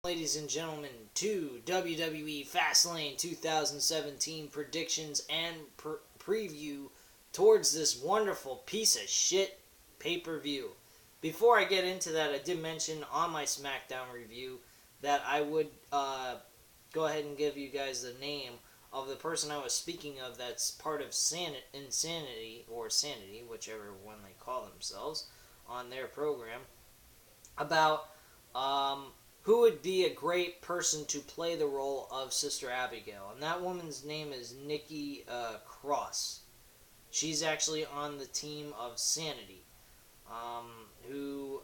Ladies and gentlemen, to WWE Fastlane 2017 predictions and preview towards this wonderful piece of shit pay-per-view. Before I get into that, I did mention on my SmackDown review that I would go ahead and give you guys the name of the person I was speaking of that's part of Insanity, or Sanity, whichever one they call themselves, on their program, about who would be a great person to play the role of Sister Abigail. And that woman's name is Nikki Cross. She's actually on the team of Sanity, who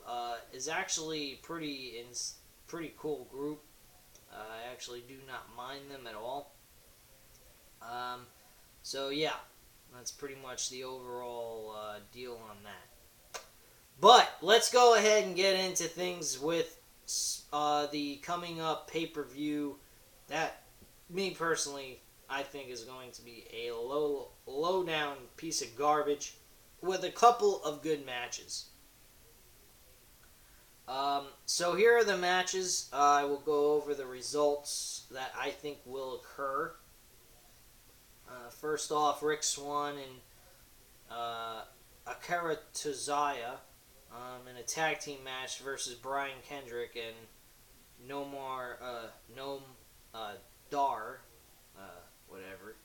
is actually pretty cool group. I actually do not mind them at all. So yeah, that's pretty much the overall deal on that. But let's go ahead and get into things with the coming up pay-per-view that me personally I think is going to be a low down piece of garbage with a couple of good matches. So here are the matches. I will go over the results that I think will occur. First off, Rick Swann and Akira Tozawa in a tag team match versus Brian Kendrick and Noam Dar, whatever.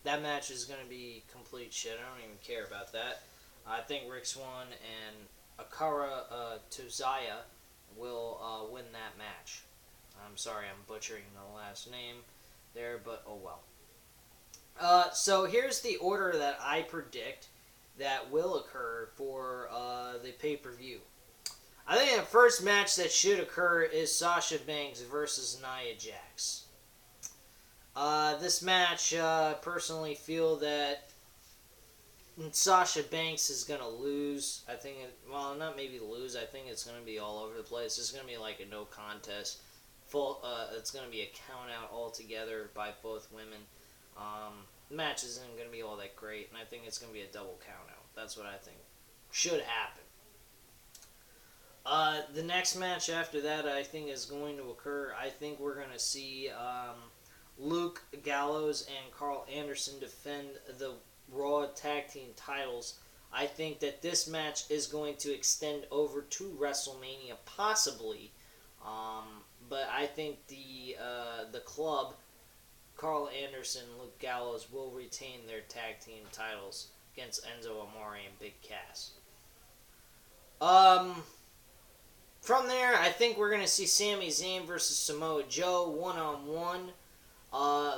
That match is going to be complete shit. I don't even care about that. I think Rick Swann and Akira Tozawa will win that match. I'm sorry, I'm butchering the last name there, but oh well. So here's the order that I predict that will occur for the pay-per-view. I think the first match that should occur is Sasha Banks versus Nia Jax. This match, I personally feel that Sasha Banks is going to lose. I think, not maybe lose, I think it's going to be all over the place. It's going to be like a no contest. It's going to be a count out altogether by both women. The match isn't going to be all that great, and I think it's going to be a double count out. That's what I think should happen. The next match after that I think is going to occur. I think we're going to see Luke Gallows and Carl Anderson defend the Raw Tag Team titles. I think that this match is going to extend over to WrestleMania, possibly. But I think the club, Carl Anderson and Luke Gallows, will retain their tag team titles against Enzo Amore and Big Cass. From there, I think we're going to see Sami Zayn versus Samoa Joe one-on-one.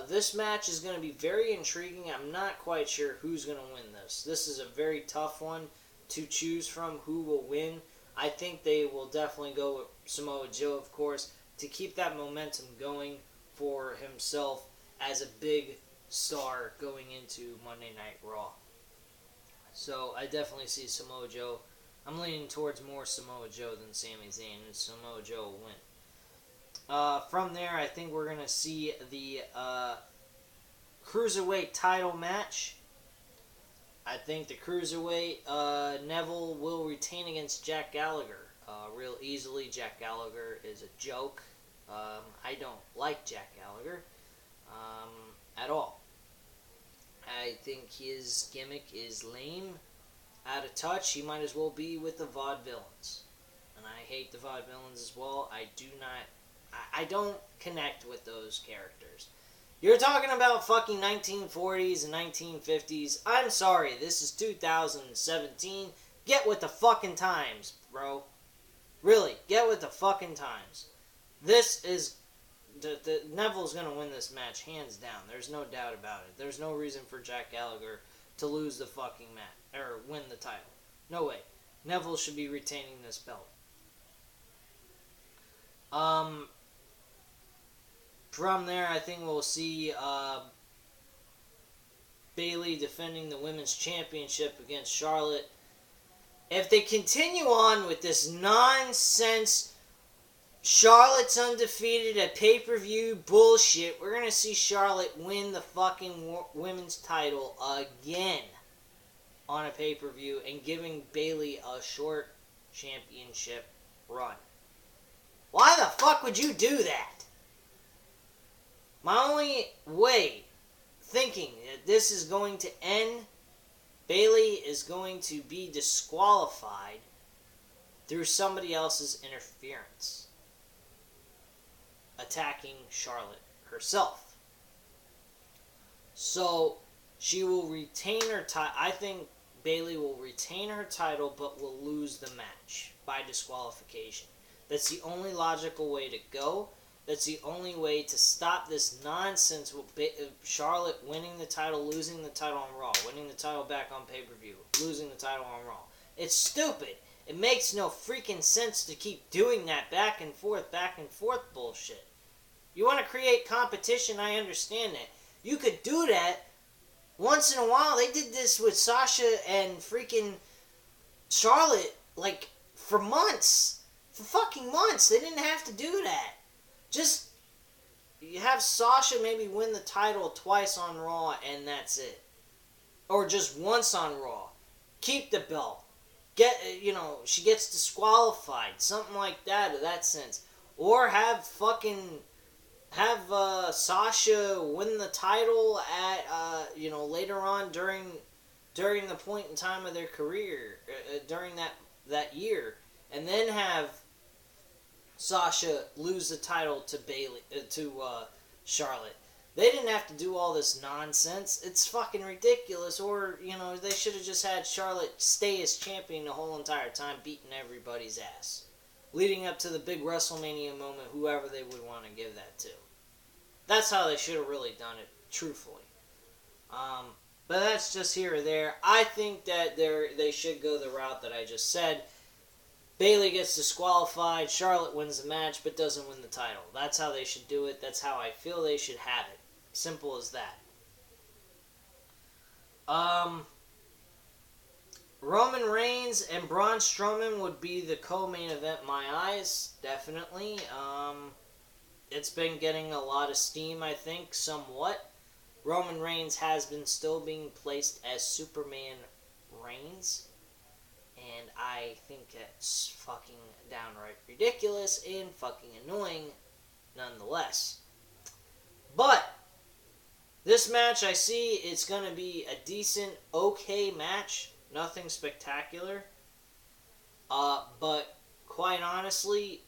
This match is going to be very intriguing. I'm not quite sure who's going to win this. This is a very tough one to choose from who will win. I think they will definitely go with Samoa Joe, of course, to keep that momentum going for himself as a big star going into Monday Night Raw. So I definitely see Samoa Joe. I'm leaning towards more Samoa Joe than Sami Zayn, and Samoa Joe will win. From there, I think we're going to see the Cruiserweight title match. I think the Cruiserweight, Neville will retain against Jack Gallagher. Real easily. Jack Gallagher is a joke. I don't like Jack Gallagher at all. I think his gimmick is lame, out of touch. He might as well be with the Vaudevillains. And I hate the Vaudevillains as well. I don't connect with those characters. You're talking about fucking 1940s and 1950s. I'm sorry, this is 2017. Get with the fucking times, bro. Really, get with the fucking times. This is... Neville's going to win this match, hands down. There's no doubt about it. There's no reason for Jack Gallagher to lose the fucking match, or win the title. No way. Neville should be retaining this belt. From there, I think we'll see Bayley defending the Women's Championship against Charlotte. If they continue on with this nonsense, Charlotte's undefeated at pay-per-view bullshit, we're going to see Charlotte win the fucking women's title again on a pay-per-view and giving Bayley a short championship run. Why the fuck would you do that? My only way, thinking that this is going to end, Bayley is going to be disqualified through somebody else's interference, attacking Charlotte herself. So she will retain her title. I think Bayley will retain her title but will lose the match by disqualification. That's the only logical way to go. That's the only way to stop this nonsense with Charlotte winning the title, losing the title on Raw, winning the title back on pay-per-view, losing the title on Raw. It's stupid. It makes no freaking sense to keep doing that back and forth bullshit. You want to create competition, I understand that. You could do that once in a while. They did this with Sasha and freaking Charlotte, like, for months. For fucking months. They didn't have to do that. Just, you have Sasha maybe win the title twice on Raw and that's it. Or just once on Raw. Keep the belt. She gets disqualified. Something like that, in that sense. Or have Sasha win the title at, later on during the point in time of their career, during that year. And then have Sasha lose the title to Charlotte. They didn't have to do all this nonsense. It's fucking ridiculous. Or, they should have just had Charlotte stay as champion the whole entire time, beating everybody's ass. Leading up to the big WrestleMania moment, whoever they would want to give that to. That's how they should have really done it, truthfully. But that's just here or there. I think that they should go the route that I just said. Bayley gets disqualified, Charlotte wins the match, but doesn't win the title. That's how they should do it. That's how I feel they should have it. Simple as that. Roman Reigns and Braun Strowman would be the co-main event in my eyes, definitely. It's been getting a lot of steam, I think, somewhat. Roman Reigns has been still being placed as Superman Reigns. And I think that's fucking downright ridiculous and fucking annoying nonetheless. But this match, I see it's going to be a decent, okay match. Nothing spectacular. But quite honestly,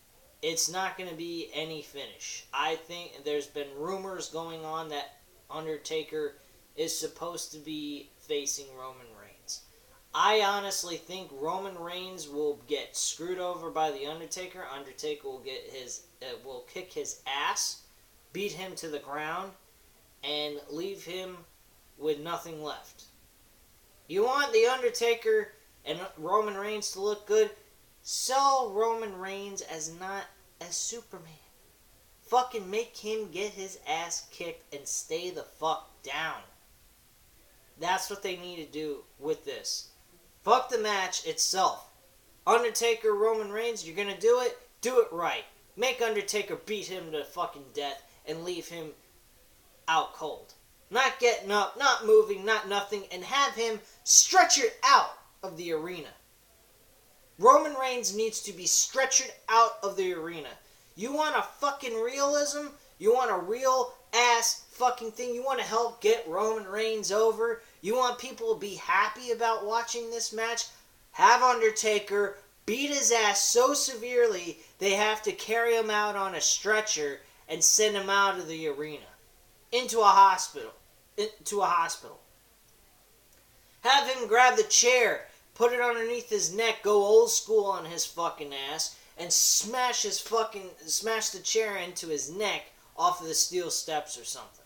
it's not going to be any finish. I think there's been rumors going on that Undertaker is supposed to be facing Roman Reigns. I honestly think Roman Reigns will get screwed over by the Undertaker. Undertaker will will kick his ass, beat him to the ground, and leave him with nothing left. You want the Undertaker and Roman Reigns to look good? Sell Roman Reigns as not as Superman. Fucking make him get his ass kicked and stay the fuck down. That's what they need to do with this. Fuck the match itself. Undertaker, Roman Reigns, you're gonna do it right. Make Undertaker beat him to fucking death and leave him out cold. Not getting up, not moving, not nothing, and have him stretchered out of the arena. Roman Reigns needs to be stretchered out of the arena. You want a fucking realism? You want a real ass fucking thing? You want to help get Roman Reigns over? You want people to be happy about watching this match? Have Undertaker beat his ass so severely they have to carry him out on a stretcher and send him out of the arena. Into a hospital. Have him grab the chair, put it underneath his neck, go old school on his fucking ass, and smash the chair into his neck off of the steel steps or something.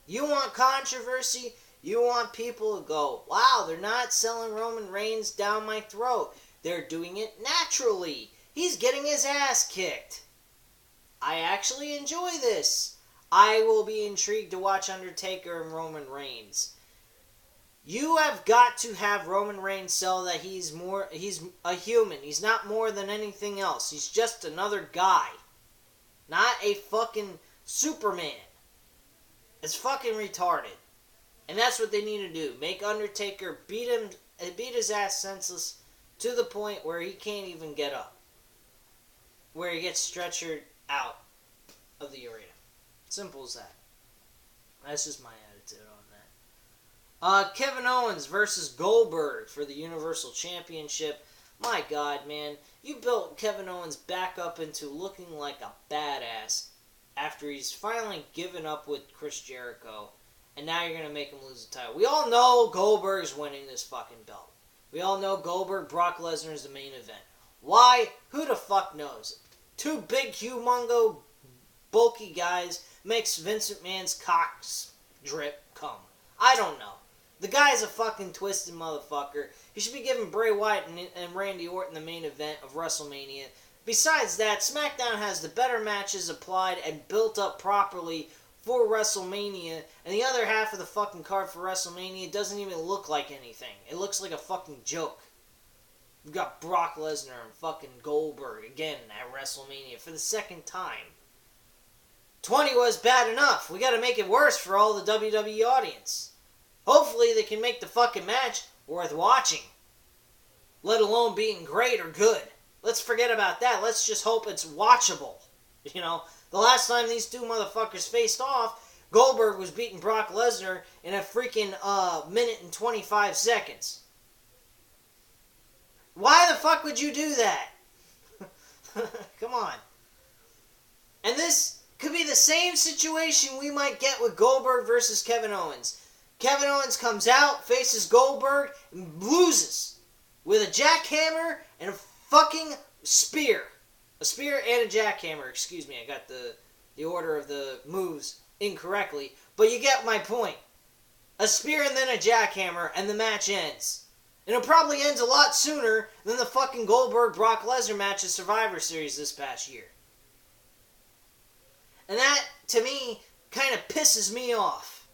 You want controversy? You want people to go, wow, they're not selling Roman Reigns down my throat. They're doing it naturally. He's getting his ass kicked. I actually enjoy this. I will be intrigued to watch Undertaker and Roman Reigns. You have got to have Roman Reigns sell that he's a human. He's not more than anything else. He's just another guy. Not a fucking Superman. It's fucking retarded. And that's what they need to do. Make Undertaker beat his ass senseless to the point where he can't even get up. where he gets stretchered out of the arena. Simple as that. That's just my attitude on that. Kevin Owens versus Goldberg for the Universal Championship. My God, man. You built Kevin Owens back up into looking like a badass after he's finally given up with Chris Jericho. And now you're going to make him lose the title. We all know Goldberg's winning this fucking belt. We all know Goldberg, Brock Lesnar is the main event. Why? Who the fuck knows? Two big, humongo, bulky guys makes Vince McMahon's cocks drip come. I don't know. The guy's a fucking twisted motherfucker. He should be giving Bray Wyatt and Randy Orton the main event of WrestleMania. Besides that, SmackDown has the better matches applied and built up properly for WrestleMania, and the other half of the fucking card for WrestleMania doesn't even look like anything. It looks like a fucking joke. We've got Brock Lesnar and fucking Goldberg again at WrestleMania for the second time. 20 was bad enough. We gotta make it worse for all the WWE audience. Hopefully they can make the fucking match worth watching. Let alone being great or good. Let's forget about that. Let's just hope it's watchable. You know, the last time these two motherfuckers faced off, Goldberg was beating Brock Lesnar in a freaking minute and 25 seconds. Why the fuck would you do that? Come on. And this could be the same situation we might get with Goldberg versus Kevin Owens. Kevin Owens comes out, faces Goldberg, and loses with a jackhammer and a fucking spear. A spear and a jackhammer, excuse me. I got the order of the moves incorrectly. But you get my point. A spear and then a jackhammer, and the match ends. And it probably ends a lot sooner than the fucking Goldberg-Brock Lesnar match at Survivor Series this past year. And that, to me, kind of pisses me off.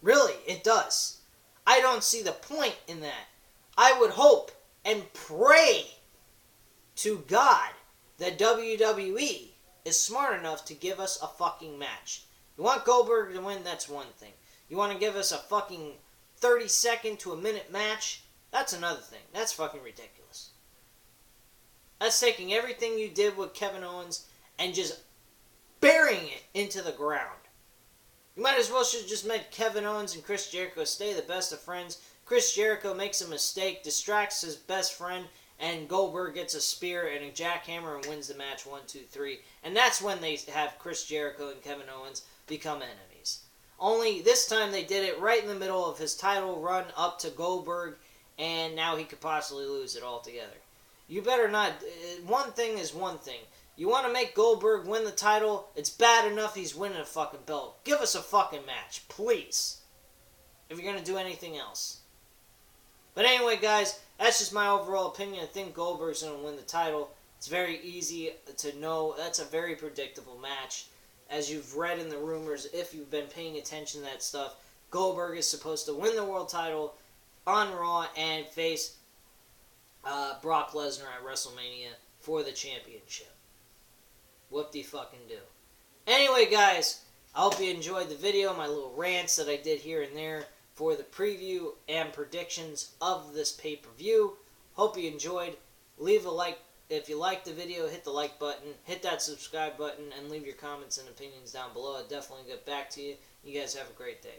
Really, it does. I don't see the point in that. I would hope and pray to God that WWE is smart enough to give us a fucking match. You want Goldberg to win, that's one thing. You want to give us a fucking 30-second to a minute match, that's another thing. That's fucking ridiculous. That's taking everything you did with Kevin Owens and just burying it into the ground. You might as well should just make Kevin Owens and Chris Jericho stay the best of friends. Chris Jericho makes a mistake, distracts his best friend, and Goldberg gets a spear and a jackhammer and wins the match 1, 2, 3. And that's when they have Chris Jericho and Kevin Owens become enemies. Only this time they did it right in the middle of his title run up to Goldberg, and now he could possibly lose it altogether. You better not. One thing is one thing. You want to make Goldberg win the title? It's bad enough he's winning a fucking belt. Give us a fucking match, please. If you're going to do anything else. But anyway, guys, that's just my overall opinion. I think Goldberg's going to win the title. It's very easy to know. That's a very predictable match. As you've read in the rumors, if you've been paying attention to that stuff, Goldberg is supposed to win the world title on Raw and face Brock Lesnar at WrestleMania for the championship. Whoop-de-fucking-do. Anyway, guys, I hope you enjoyed the video, my little rants that I did here and there for the preview and predictions of this pay-per-view. Hope you enjoyed. Leave a like if you liked the video. Hit the like button. Hit that subscribe button and leave your comments and opinions down below. I'll definitely get back to you. You guys have a great day.